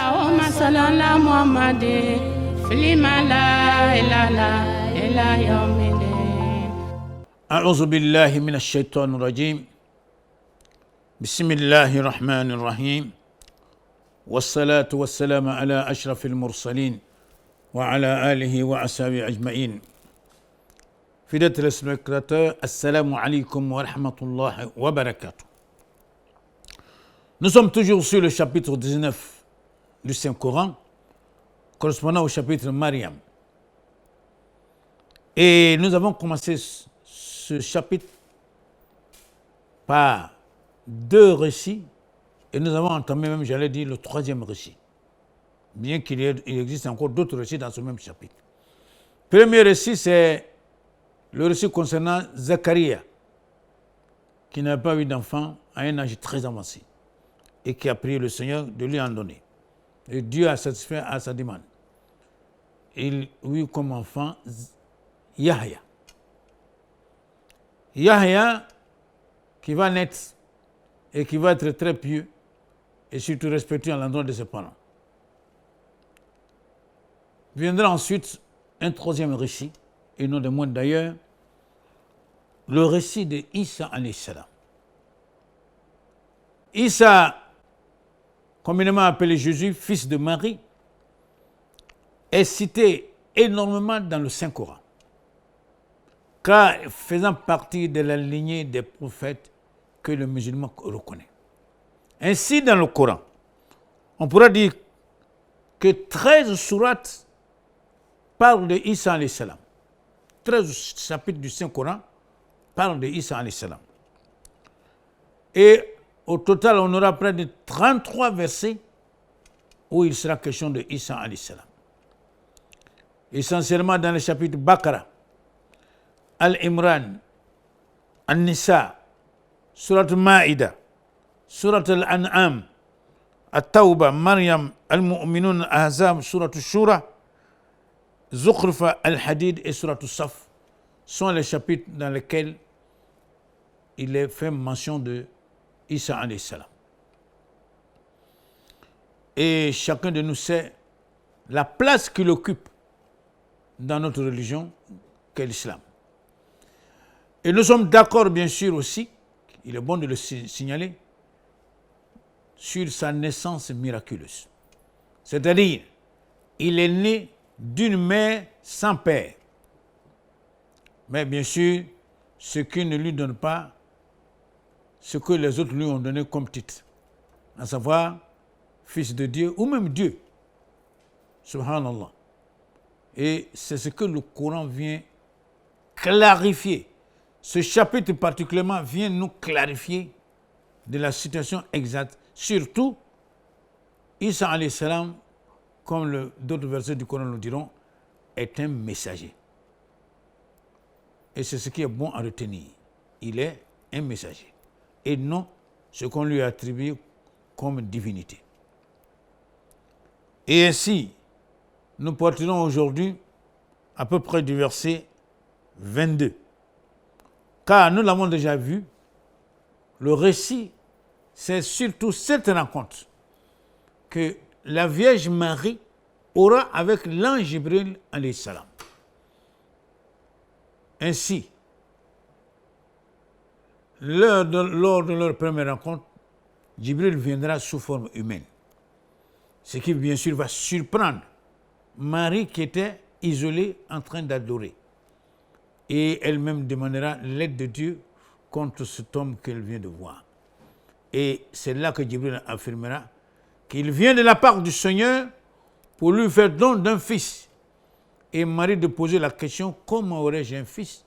اللهم صل على محمد في ما لا إله إلا يوم الدين. أعوذ بالله من الشيطان الرجيم. بسم الله الرحمن الرحيم. والصلاة والسلام على أشرف المرسلين وعلى آله وأصحابه أجمعين. Fidèles téléspectateurs, assalamu alaikum wa rahmatullahi wa barakatuh. Nous sommes toujours sur le chapitre 19 du Saint-Coran, correspondant au chapitre Mariam. Et nous avons commencé ce chapitre par deux récits, et nous avons entamé même, j'allais dire, le troisième récit, bien qu'il existe encore d'autres récits dans ce même chapitre. Premier récit, c'est le récit concernant Zacharia, qui n'a pas eu d'enfant à un âge très avancé et qui a prié le Seigneur de lui en donner. Et Dieu a satisfait à sa demande. Il eut comme enfant Yahya. Yahya qui va naître et qui va être très pieux et surtout respectueux à l'endroit de ses parents. Viendra ensuite un troisième récit, et non de moins d'ailleurs, le récit de Isa alayhi salam. Isa, communément appelé Jésus, fils de Marie, est cité énormément dans le Saint-Coran, car faisant partie de la lignée des prophètes que le musulman reconnaît. Ainsi, dans le Coran, on pourra dire que 13 sourates parlent de Isa alayhi salam. 13 chapitres du Saint-Coran parlent de Isa alayhi salam. Et au total, on aura près de 33 versets où il sera question de Isa alayhi salam. Essentiellement dans les chapitres Baqara, Al-Imran, An-Nisa, Surat Al-Ma'ida, Surat Al-An'am, At-Tawbah, Maryam, Al-Mu'minun, Ahzab, Surat Al-Shura, Zukhrufa, Al-Hadid et Surat Al-Saf sont les chapitres dans lesquels il est fait mention de Isa alayhi salam. Et chacun de nous sait la place qu'il occupe dans notre religion qu'est l'islam. Et nous sommes d'accord bien sûr aussi, il est bon de le signaler, sur sa naissance miraculeuse. C'est-à-dire, il est né d'une mère sans père. Mais bien sûr, ce qui ne lui donne pas ce que les autres lui ont donné comme titre, à savoir fils de Dieu ou même Dieu. Subhanallah. Et c'est ce que le Coran vient clarifier. Ce chapitre particulièrement vient nous clarifier de la situation exacte. Surtout, Isa alayhi salam, comme d'autres versets du Coran nous diront, est un messager. Et c'est ce qui est bon à retenir. Il est un messager. Et non ce qu'on lui attribue comme divinité. Et ainsi, nous partirons aujourd'hui à peu près du verset 22. Car nous l'avons déjà vu, le récit, c'est surtout cette rencontre que la Vierge Marie aura avec l'ange Jibril alayhi salam. Ainsi, lors de leur première rencontre, Jibril viendra sous forme humaine. Ce qui, bien sûr, va surprendre Marie qui était isolée en train d'adorer. Et elle-même demandera l'aide de Dieu contre cet homme qu'elle vient de voir. Et c'est là que Jibril affirmera qu'il vient de la part du Seigneur pour lui faire don d'un fils. Et Marie de poser la question, comment aurais-je un fils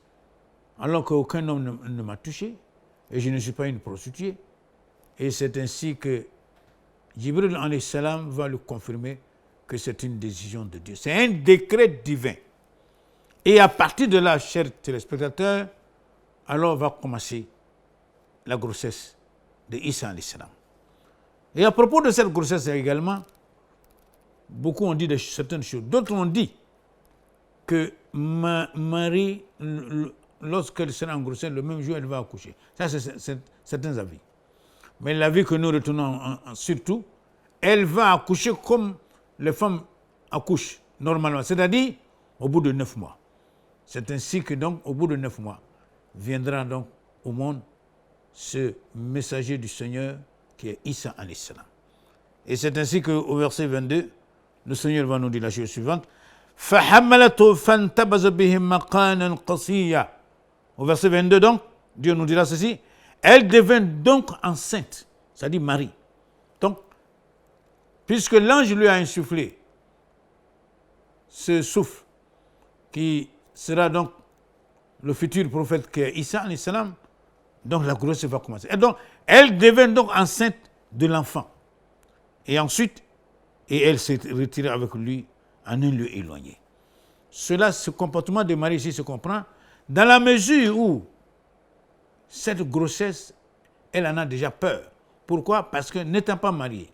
alors qu'aucun homme ne m'a touché et je ne suis pas une prostituée. Et c'est ainsi que Jibril alayhi salam va lui confirmer que c'est une décision de Dieu. C'est un décret divin. Et à partir de là, chers téléspectateurs, alors va commencer la grossesse de Isa alayhi salam. Et à propos de cette grossesse également, beaucoup ont dit certaines choses. D'autres ont dit que Marie, lorsqu'elle sera en grossesse, le même jour, elle va accoucher. Ça, c'est certains avis. Mais l'avis que nous retenons surtout elle va accoucher comme les femmes accouchent normalement, c'est-à-dire au bout de 9 mois. C'est ainsi que donc, au bout de 9 mois, viendra donc au monde ce messager du Seigneur qui est Isa alayhi salam. Et c'est ainsi qu'au verset 22, le Seigneur va nous dire la chose suivante. فَحَمَّلَتْهُ فَانْتَبَذَ بِهِ مَقَانًا قَصِيًّا. Au verset 22 donc, Dieu nous dira ceci. Elle devint donc enceinte, c'est-à-dire Marie. Donc, puisque l'ange lui a insufflé ce souffle qui sera donc le futur prophète qui est Isa alayhi salam, donc la grossesse va commencer. Et donc, elle devint donc enceinte de l'enfant. Et ensuite, elle s'est retirée avec lui en un lieu éloigné. Ce comportement de Marie ici se comprend dans la mesure où cette grossesse, elle en a déjà peur. Pourquoi? Parce que n'étant pas mariée,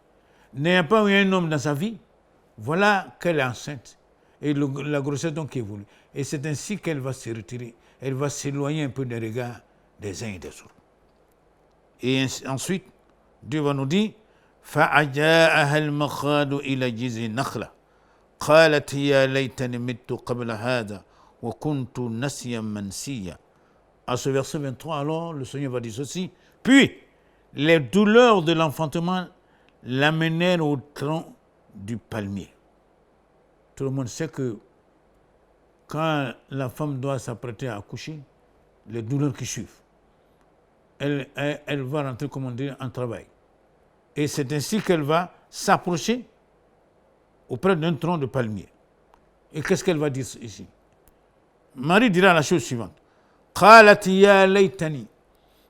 n'ayant pas eu un homme dans sa vie, voilà qu'elle est enceinte. Et la grossesse donc évolue. Et c'est ainsi qu'elle va se retirer. Elle va s'éloigner un peu des regards des uns et des autres. Et ensuite, Dieu va nous dire فَأَجَاءَهَا الْمَخَاضُ إِلَى جِذْعِ النَّخْلَةِ قَالَتْ يَا لَيْتَنِي مِتُّ قَبْلَ هَذَا وَكُنْتُ نَسْيًا مَنْسِيًّا. À ce verset 23, alors, le Seigneur va dire ceci. Puis, les douleurs de l'enfantement l'amenèrent au tronc du palmier. Tout le monde sait que quand la femme doit s'apprêter à accoucher, les douleurs qui suivent, elle va rentrer, comme on dit, en travail. Et c'est ainsi qu'elle va s'approcher auprès d'un tronc de palmier. Et qu'est-ce qu'elle va dire ici? Marie dira la chose suivante. قالت يا ليتني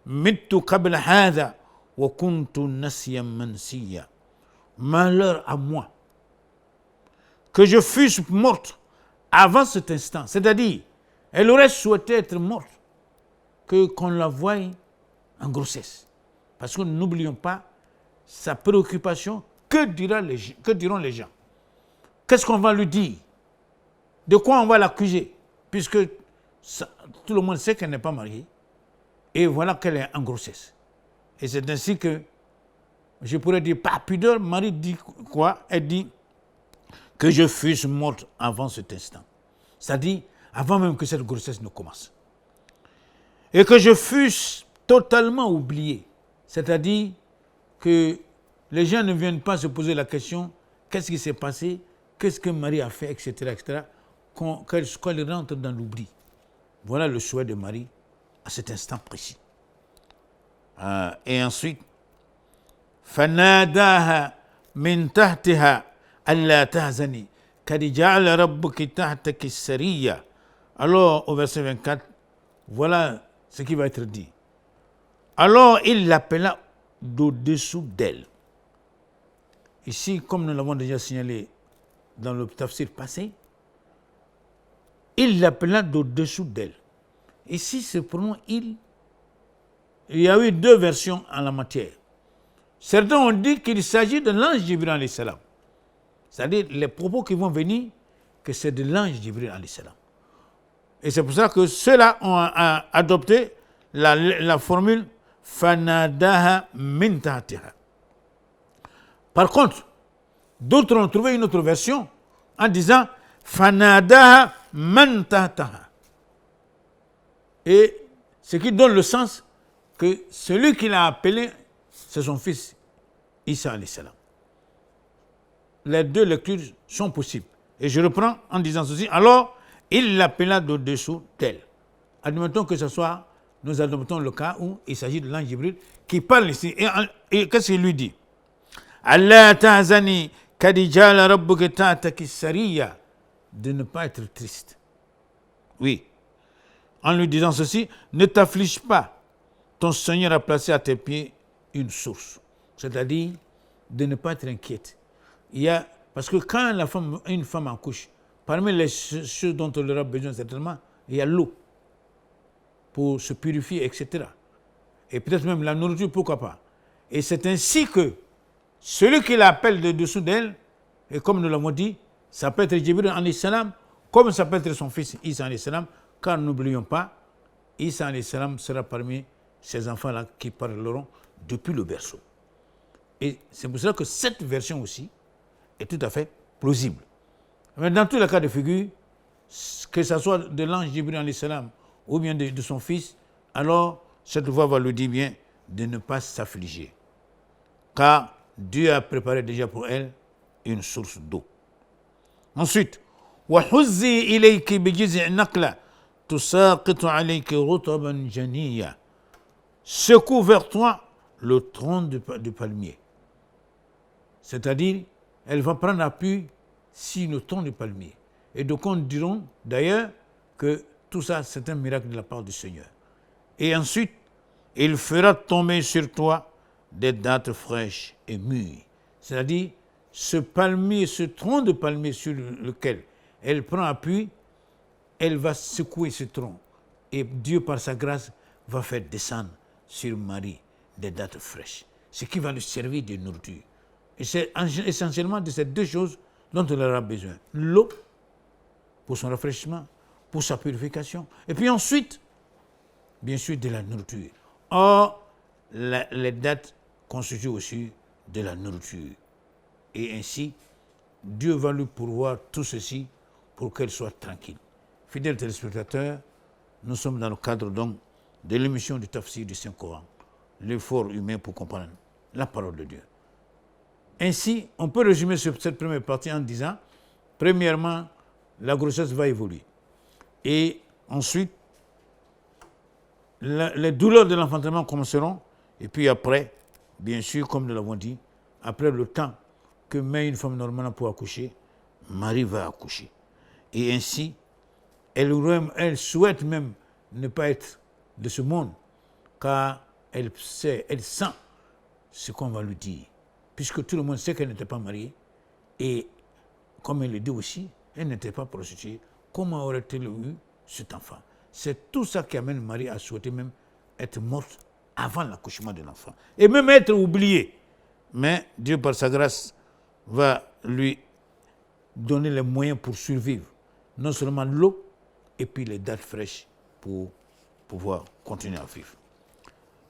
مت قبل هذا وكنت نسيا منسيا. Malheur à moi que je fusse morte avant cet instant. C'est-à-dire, elle aurait souhaité être morte qu'on la voie en grossesse. Parce que n'oublions pas sa préoccupation. Que diront les gens? Qu'est-ce qu'on va lui dire? De quoi on va l'accuser? Puisque tout le monde sait qu'elle n'est pas mariée. Et voilà qu'elle est en grossesse. Et c'est ainsi que, je pourrais dire, par pudeur, Marie dit quoi? Elle dit que je fusse morte avant cet instant. C'est-à-dire, avant même que cette grossesse ne commence. Et que je fusse totalement oublié. C'est-à-dire que les gens ne viennent pas se poser la question, qu'est-ce qui s'est passé, qu'est-ce que Marie a fait, etc., etc., qu'elle rentre dans l'oubli. Voilà le souhait de Marie à cet instant précis. Et ensuite, فَنَادَاهَا مِنْ تَحْتِهَا أَلَّا تَحْزَنِي قَدْ جَعَلَ رَبُّكِ تَحْتَكِ سَرِيًّا. Alors, au verset 24, voilà ce qui va être dit. Alors, il l'appela d'au-dessous d'elle. Ici, comme nous l'avons déjà signalé dans le tafsir passé, il l'appela d'au-dessous d'elle. Ici, ce pronom il y a eu deux versions en la matière. Certains ont dit qu'il s'agit de l'ange Jibril alayhi salam. C'est-à-dire les propos qui vont venir, que c'est de l'ange Jibril alayhi salam. Et c'est pour ça que ceux-là ont adopté la formule fanadaha min tahtiha. Par contre, d'autres ont trouvé une autre version en disant fanadaha man tahtaha. Et ce qui donne le sens que celui qui l'a appelé, c'est son fils, Isa alayhi salam. Les deux lectures sont possibles. Et je reprends en disant ceci. Alors, il l'appela d'au-dessous d'elle. Admettons que ce soit, nous adoptons le cas où il s'agit de l'ange Jibril qui parle ici. Et qu'est-ce qu'il lui dit? Allah ta'zani kadijala rabbuka ta'taki sariya. De ne pas être triste. Oui. En lui disant ceci, ne t'afflige pas. Ton Seigneur a placé à tes pieds une source. C'est-à-dire de ne pas être inquiète. Parce que quand une femme accouche, parmi les choses dont elle aura besoin certainement, il y a l'eau pour se purifier, etc. Et peut-être même la nourriture, pourquoi pas. Et c'est ainsi que celui qui l'appelle de dessous d'elle, et comme nous l'avons dit, ça peut être Jibril alayhi salam, comme ça peut être son fils Isa alayhi salam, car n'oublions pas, Isa alayhi salam sera parmi ces enfants-là qui parleront depuis le berceau. Et c'est pour cela que cette version aussi est tout à fait plausible. Mais dans tous les cas de figure, que ce soit de l'ange Jibril alayhi salam ou bien de son fils, alors cette voix va lui dire bien de ne pas s'affliger. Car Dieu a préparé déjà pour elle une source d'eau. Ensuite, وَحُزِّي إِلَيْكِ بِجِزْعِ النَّخْلَةِ تُسَاقِطُ عَلَيْكِ رُطَبًا جَنِيًّا. Secoue vers toi le tronc du palmier. C'est-à-dire, elle va prendre appui sur le tronc du palmier. Et donc, on diront d'ailleurs que tout ça, c'est un miracle de la part du Seigneur. Et ensuite, il fera tomber sur toi des dattes fraîches et mûres. C'est-à-dire, ce palmier, ce tronc de palmier sur lequel elle prend appui, elle va secouer ce tronc. Et Dieu, par sa grâce, va faire descendre sur Marie des dattes fraîches. Ce qui va lui servir de nourriture. Et c'est essentiellement de ces deux choses dont elle aura besoin. L'eau, pour son rafraîchissement, pour sa purification. Et puis ensuite, bien sûr, de la nourriture. Or, les dattes constituent aussi de la nourriture. Et ainsi, Dieu va lui pourvoir tout ceci pour qu'elle soit tranquille. Fidèles téléspectateurs, nous sommes dans le cadre donc de l'émission du Tafsir du Saint-Coran, l'effort humain pour comprendre la parole de Dieu. Ainsi, on peut résumer cette première partie en disant, premièrement, la grossesse va évoluer. Et ensuite, les douleurs de l'enfantement commenceront. Et puis après, bien sûr, comme nous l'avons dit, après le temps que met une femme normalement pour accoucher, Marie va accoucher. Et ainsi, elle souhaite même ne pas être de ce monde, car elle sait, elle sent ce qu'on va lui dire. Puisque tout le monde sait qu'elle n'était pas mariée, et comme elle le dit aussi, elle n'était pas prostituée. Comment aurait-elle eu cet enfant? C'est tout ça qui amène Marie à souhaiter même être morte avant l'accouchement de l'enfant. Et même être oubliée. Mais Dieu, par sa grâce, va lui donner les moyens pour survivre. Non seulement l'eau, et puis les dattes fraîches pour pouvoir continuer à vivre.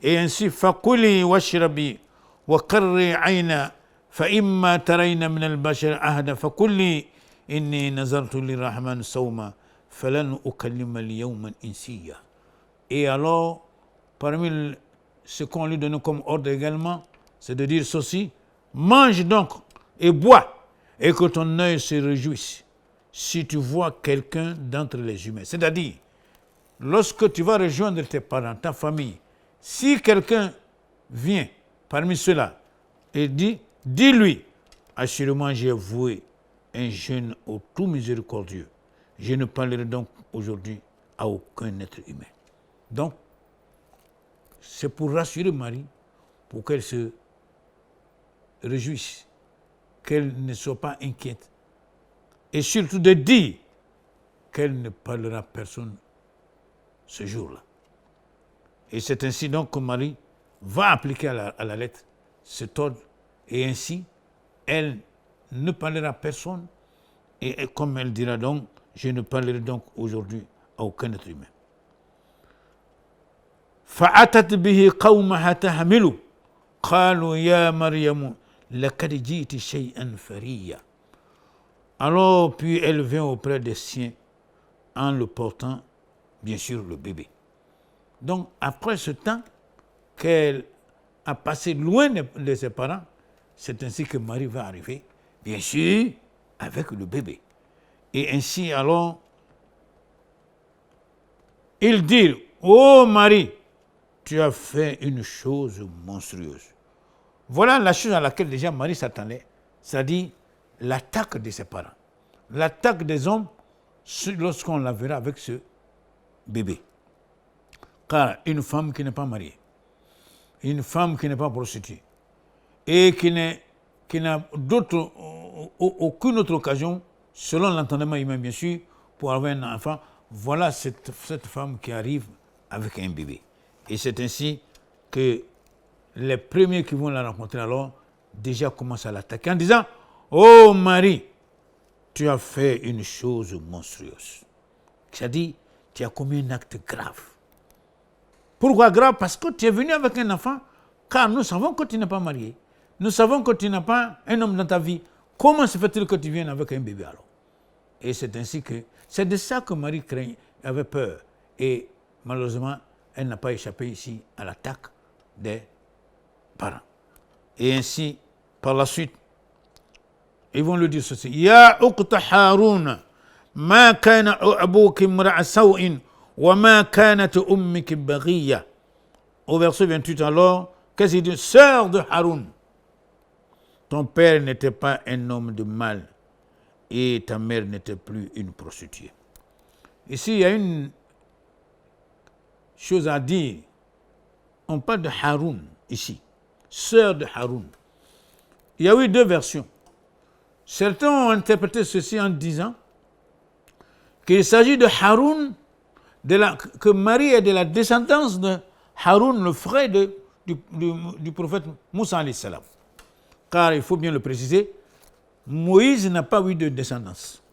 Et ainsi, فَقُلِي وَاشْرَبِي وَقَرِّي عَيْنَا فَإِمَّا تَرَيْنَ مِنَ الْبَشَرِ أَحَدًا فَقُلِي إِنِّي نَذَرْتُ لِلرَّحْمَنِ صَوْمًا فَلَنْ أُكَلِّمَ الْيَوْمَ إِنسِيًّا. Et alors, parmi ce qu'on lui donne comme ordre également, c'est de dire ceci: mange donc et bois, et que ton œil se réjouisse si tu vois quelqu'un d'entre les humains. C'est-à-dire, lorsque tu vas rejoindre tes parents, ta famille, si quelqu'un vient parmi ceux-là et dit, dis-lui, assurément j'ai voué un jeûne au tout miséricordieux. Je ne parlerai donc aujourd'hui à aucun être humain. Donc, c'est pour rassurer Marie, pour qu'elle se réjouisse, qu'elle ne soit pas inquiète, et surtout de dire qu'elle ne parlera à personne ce jour-là. Et c'est ainsi donc que Marie va appliquer à la lettre cet ordre, et ainsi, elle ne parlera à personne, et comme elle dira donc, je ne parlerai donc aujourd'hui à aucun être humain. فأتت به قومها تحمله قالوا يا مريم لقد جئت شيئا فريا. Alors puis elle vient auprès des siens en le portant, bien sûr, le bébé. Donc après ce temps qu'elle a passé loin de ses parents, c'est ainsi que Marie va arriver, bien sûr, avec le bébé. Et ainsi alors, ils dirent, ô Marie, tu as fait une chose monstrueuse. Voilà la chose à laquelle déjà Marie s'attendait, c'est-à-dire l'attaque de ses parents, l'attaque des hommes lorsqu'on la verra avec ce bébé. Car une femme qui n'est pas mariée, une femme qui n'est pas prostituée, et qui n'a aucune autre occasion, selon l'entendement humain bien sûr, pour avoir un enfant, voilà cette femme qui arrive avec un bébé. Et c'est ainsi que les premiers qui vont la rencontrer alors déjà commencent à l'attaquer en disant « Oh Marie, tu as fait une chose monstrueuse. » C'est-à-dire, tu as commis un acte grave. Pourquoi grave? Parce que tu es venu avec un enfant, car nous savons que tu n'es pas marié. nous savons que tu n'as pas un homme dans ta vie. Comment se fait-il que tu viennes avec un bébé alors? Et c'est ainsi que, c'est de ça que Marie craignait, avait peur. Et malheureusement, elle n'a pas échappé ici à l'attaque des parents. Et ainsi, par la suite, ils vont lui dire ceci. Ya uqta Haroun, ma kana abuki mra'a saw'in, wa ma kanat ummiki baghiya. Au verset 28, alors, qu'est-ce qu'il dit? Sœur de Haroun, ton père n'était pas un homme de mal et ta mère n'était plus une prostituée. Ici, il y a une chose à dire. On parle de Haroun ici, sœur de Haroun. Il y a eu deux versions. Certains ont interprété ceci en disant qu'il s'agit de Haroun, que Marie est de la descendance de Haroun, le frère du prophète Moussa alayhi salam. Car il faut bien le préciser, Moïse n'a pas eu de descendance.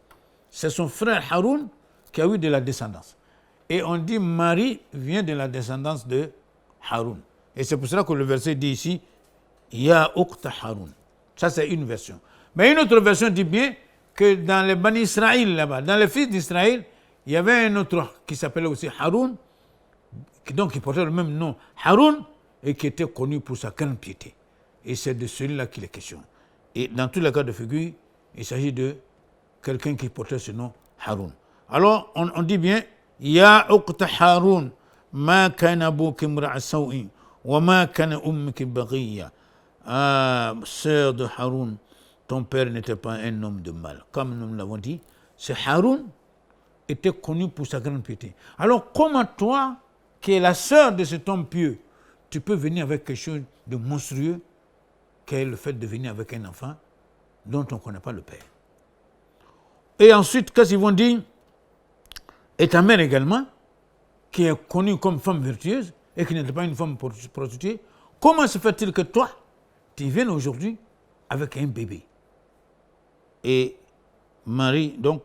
C'est son frère Haroun qui a eu de la descendance. Et on dit Marie vient de la descendance de Haroun. Et c'est pour cela que le verset dit ici, Ya uqta Haroun. Ça c'est une version. Mais une autre version dit bien que dans les Bani Israël là-bas, dans les fils d'Israël, il y avait un autre qui s'appelait aussi Haroun, qui portait le même nom, Haroun, et qui était connu pour sa grande piété. Et c'est de celui-là qu'il est question. Et dans tous les cas de figure, il s'agit de quelqu'un qui portait ce nom, Haroun. Alors, on dit bien, Ya uqta Haroun, ma kana abuki imra'a saw'in, wa ma kana ummuki baghiya. Ah, sœur de Haroun, ton père n'était pas un homme de mal. Comme nous l'avons dit, c'est Haroun était connu pour sa grande piété. Alors, comment toi, qui es la sœur de cet homme pieux, tu peux venir avec quelque chose de monstrueux, qu'est le fait de venir avec un enfant dont on ne connaît pas le père. Et ensuite, qu'est-ce qu'ils vont dire? Et ta mère également, qui est connue comme femme vertueuse et qui n'était pas une femme prostituée, comment se fait-il que toi, tu viennes aujourd'hui avec un bébé? Et Marie, donc,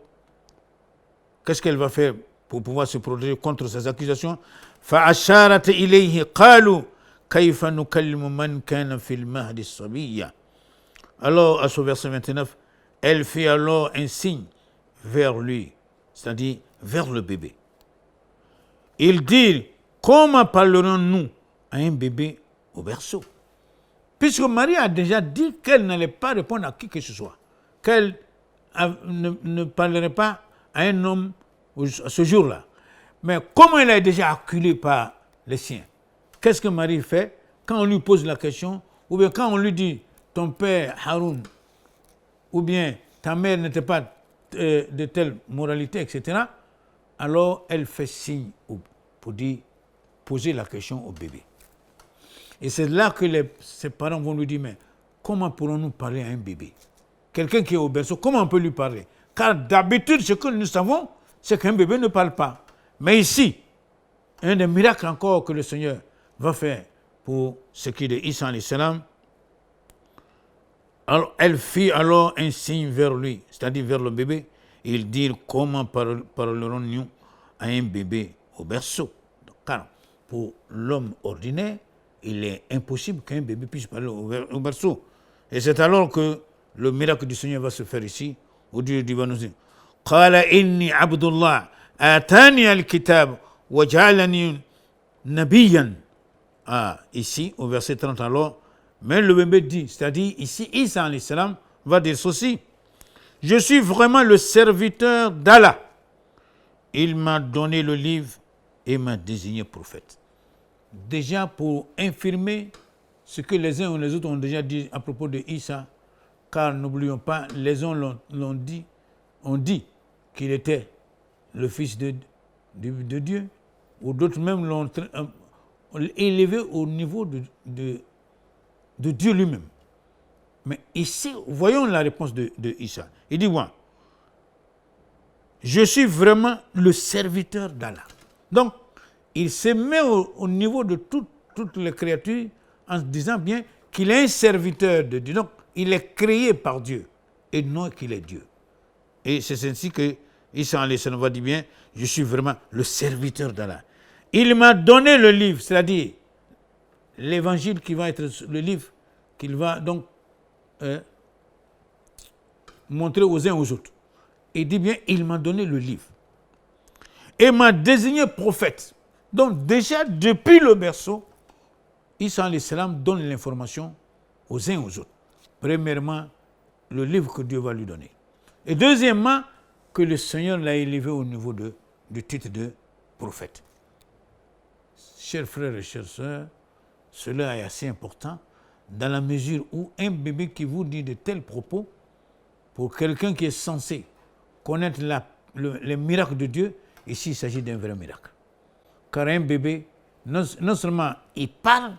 qu'est-ce qu'elle va faire pour pouvoir se protéger contre ces accusations? فَأَشَارَتْ إِلَيْهِ قَالُوا كَيْفَ نُكَلِّمُ مَنْ كَانَ فِي الْمَهْدِ صَبِيًّا. Alors, à ce verset 29, elle fit alors un signe vers lui, c'est-à-dire vers le bébé. Ils dirent, comment parlerons-nous à un bébé au berceau? Puisque Marie a déjà dit qu'elle n'allait pas répondre à qui que ce soit, qu'elle ne parlerait pas à un homme à ce jour-là. Mais comment elle est déjà acculée par les siens? Qu'est-ce que Marie fait quand on lui pose la question, ou bien quand on lui dit ton père Haroun, ou bien ta mère n'était pas de telle moralité, etc. Alors elle fait signe pour dire, poser la question au bébé. Et c'est là que ses parents vont lui dire, mais comment pourrons-nous parler à un bébé? Quelqu'un qui est au berceau, comment on peut lui parler? Car d'habitude, ce que nous savons, c'est qu'un bébé ne parle pas. Mais ici, un des miracles encore que le Seigneur va faire pour ce qui est de Isa alayhi salam, alors elle fit alors un signe vers lui, c'est-à-dire vers le bébé. Ils dirent, comment parlerons-nous à un bébé au berceau? Car pour l'homme ordinaire, il est impossible qu'un bébé puisse parler au berceau. Et c'est alors que le miracle du Seigneur va se faire ici, au Dieu du Banouzin. قال إني عبد الله آتاني الكتاب وجعلني نبيا. Ici, au verset 30 alors, mais le bébé dit, c'est-à-dire ici, Isa alayhi salam va dire ceci. Je suis vraiment le serviteur d'Allah. Il m'a donné le livre et m'a désigné prophète. Déjà pour infirmer ce que les uns ou les autres ont déjà dit à propos de Isa, car n'oublions pas, les uns ont dit qu'il était le fils de Dieu, ou d'autres même l'ont élevé au niveau de Dieu lui-même. Mais ici, voyons la réponse de Isa. Il dit, moi, je suis vraiment le serviteur d'Allah. Donc, il se met au niveau de toutes les créatures en se disant bien qu'il est un serviteur de Dieu. Donc, il est créé par Dieu et non qu'il est Dieu. Et c'est ainsi que Isa alayhi salam va dire bien, je suis vraiment le serviteur d'Allah. Il m'a donné le livre, c'est-à-dire l'évangile qui va être le livre qu'il va donc montrer aux uns aux autres. Il dit bien, il m'a donné le livre et m'a désigné prophète. Donc déjà, depuis le berceau, Isa alayhi salam donne l'information aux uns aux autres. Premièrement, le livre que Dieu va lui donner. Et deuxièmement, que le Seigneur l'a élevé au niveau du titre de prophète. Chers frères et chères sœurs, cela est assez important dans la mesure où un bébé qui vous dit de tels propos, pour quelqu'un qui est censé connaître les miracles de Dieu, ici il s'agit d'un vrai miracle. Car un bébé, non seulement il parle,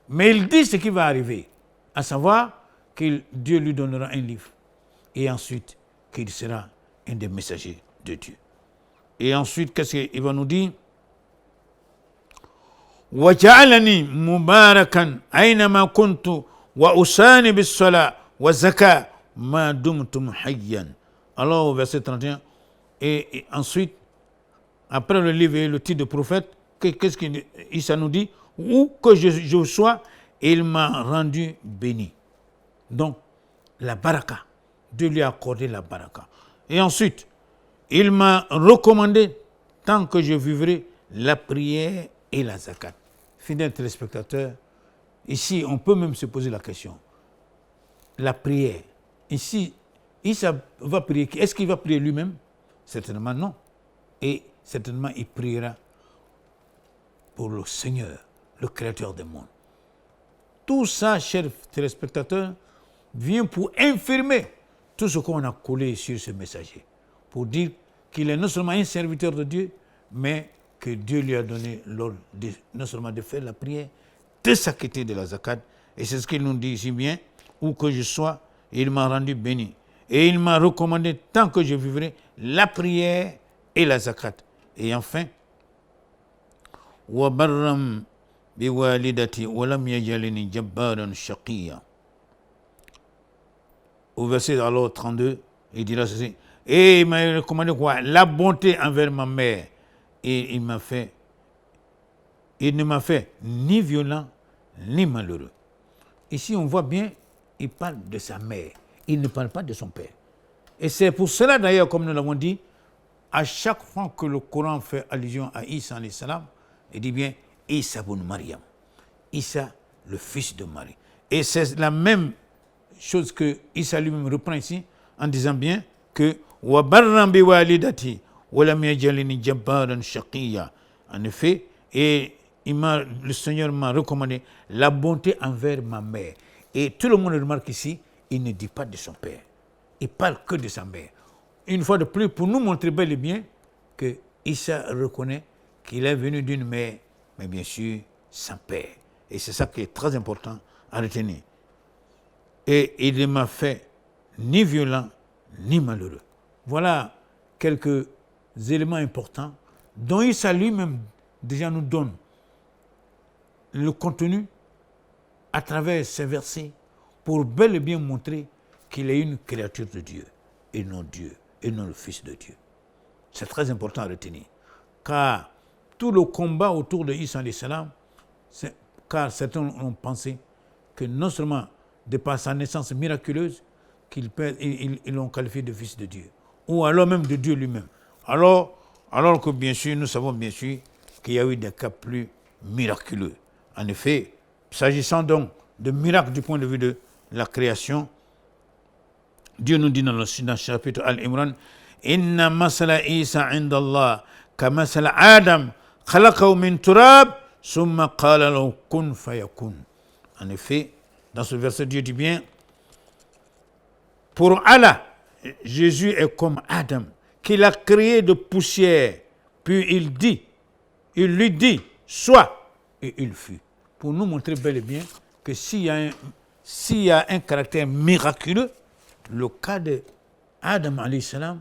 mais il dit ce qui va arriver, à savoir que Dieu lui donnera un livre et ensuite qu'il sera un des messagers de Dieu. Et ensuite, qu'est-ce qu'il va nous dire? وَجَعَلَنِي مُبَارَكًا أَيْنَمَا كُنْتُ وَأُوصَانِي بِالصَّلَاةِ وَالزَّكَاةِ مَا دُمْتُ حَيًّا. Alors, au verset 31, et ensuite, après le livre et le titre de prophète, qu'est-ce qu'Issa nous dit? Où que je sois, il m'a rendu béni. Donc, la baraka. Dieu lui a accordé la baraka. Et ensuite, il m'a recommandé, tant que je vivrai, la prière et la zakat. Fidèles téléspectateurs, ici, on peut même se poser la question. La prière. Ici, Issa va prier. Est-ce qu'il va prier lui-même? Certainement non. Et certainement, il priera pour le Seigneur, le Créateur des mondes. Tout ça, chers téléspectateurs, vient pour infirmer tout ce qu'on a collé sur ce messager. Pour dire qu'il est non seulement un serviteur de Dieu, mais que Dieu lui a donné l'ordre non seulement de faire la prière, de s'acquitter de la zakat. Et c'est ce qu'il nous dit ici bien, où que je sois, il m'a rendu béni. Et il m'a recommandé, tant que je vivrai, la prière et la zakat. Et enfin, وَبَرًّا بِوَالِدَتِي وَلَمْ يَجْعَلْنِي جَبَّارًا شَقِيًّا. Au verset alors 32, il dira ceci. Et il m'a recommandé quoi? La bonté envers ma mère. Et il ne m'a fait ni violent, ni malheureux. Ici, on voit bien, il parle de sa mère. Il ne parle pas de son père. Et c'est pour cela, d'ailleurs, comme nous l'avons dit, à chaque fois que le Coran fait allusion à Isa alayhi salam, il dit bien Isa ibn Maryam. Isa, le fils de Marie. Et c'est la même chose que Isa lui-même reprend ici, en disant bien que وَبَرًّا بِوَالِدَتِي وَلَمْ يَجْعَلْنِي جَبَّارًا شَقِيًّا. En effet, et le Seigneur m'a recommandé la bonté envers ma mère. Et tout le monde remarque ici, il ne dit pas de son père. Il parle que de sa mère. Une fois de plus, pour nous montrer bel et bien que Isa reconnaît qu'il est venu d'une mère, mais bien sûr, sans père. Et c'est ça qui est très important à retenir. Et il ne m'a fait ni violent, ni malheureux. Voilà quelques éléments importants dont Isa lui-même déjà nous donne le contenu à travers ces versets pour bel et bien montrer qu'il est une créature de Dieu et non le Fils de Dieu. C'est très important à retenir. Car tout le combat autour de Isa alayhi salam, car certains ont pensé que non seulement de par sa naissance miraculeuse, ils l'ont qualifié de Fils de Dieu, ou alors même de Dieu lui-même. Alors que bien sûr, nous savons bien sûr qu'il y a eu des cas plus miraculeux. En effet, s'agissant donc de miracles du point de vue de la création, Dieu nous dit dans le chapitre Al-Imran, Inna masala Isa indallah ka masala Adam khalaqahu min turab summa qala lahu kun fayakun. En effet, dans ce verset, Dieu dit bien, pour Allah, Jésus est comme Adam, qu'il a créé de poussière, puis il lui dit, sois, et il fut. Pour nous montrer bel et bien que s'il y a un caractère miraculeux, le cas de Adam alayhi salam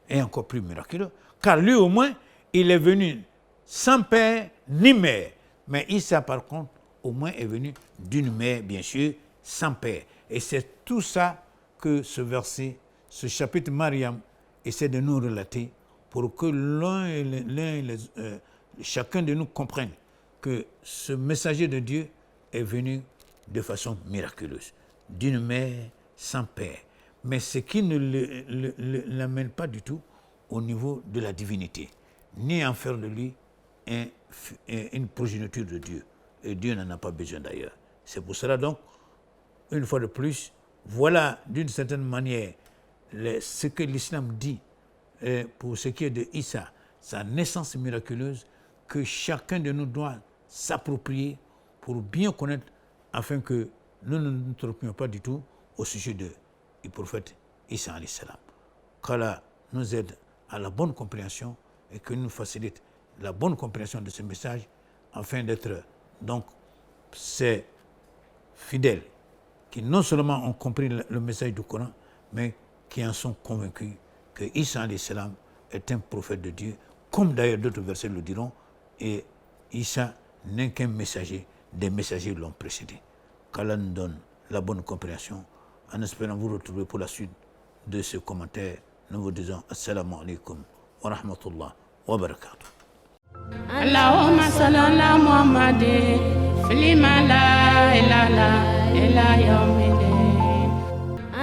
est encore plus miraculeux. Car lui au moins, il est venu sans père ni mère. Mais Isa par contre, au moins est venu d'une mère, bien sûr, sans père. Et c'est tout ça que ce verset, ce chapitre Mariam, essaie de nous relater pour que chacun de nous comprenne que ce messager de Dieu est venu de façon miraculeuse, d'une mère sans père. Mais ce qui ne l'amène pas du tout au niveau de la divinité, ni en faire de lui une progéniture de Dieu. Et Dieu n'en a pas besoin d'ailleurs. C'est pour cela donc, une fois de plus, voilà d'une certaine manière ce que l'islam dit pour ce qui est de Issa, sa naissance miraculeuse, que chacun de nous doit s'approprier pour bien connaître, afin que nous ne nous trompions pas du tout au sujet du prophète Issa alayhi salam. Qu'Allah nous aide à la bonne compréhension et que nous facilite la bonne compréhension de ce message, afin d'être donc ces fidèles qui non seulement ont compris le message du Coran, mais qui en sont convaincus que Issa alayhi salam est un prophète de Dieu, comme d'ailleurs d'autres versets le diront, et Issa n'est qu'un messager, des messagers l'ont précédé. Qu'Allah nous donne la bonne compréhension, en espérant vous retrouver pour la suite de ce commentaire. Nous vous disons Assalamu alaikum wa rahmatullah wa barakatuh. Allahumma salli ala Muhammadin fil la ilaha illa yawmiddin.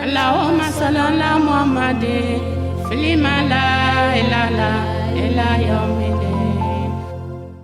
Allahumma salli ala Muhammadin fil la ilaha illa yawmiddin.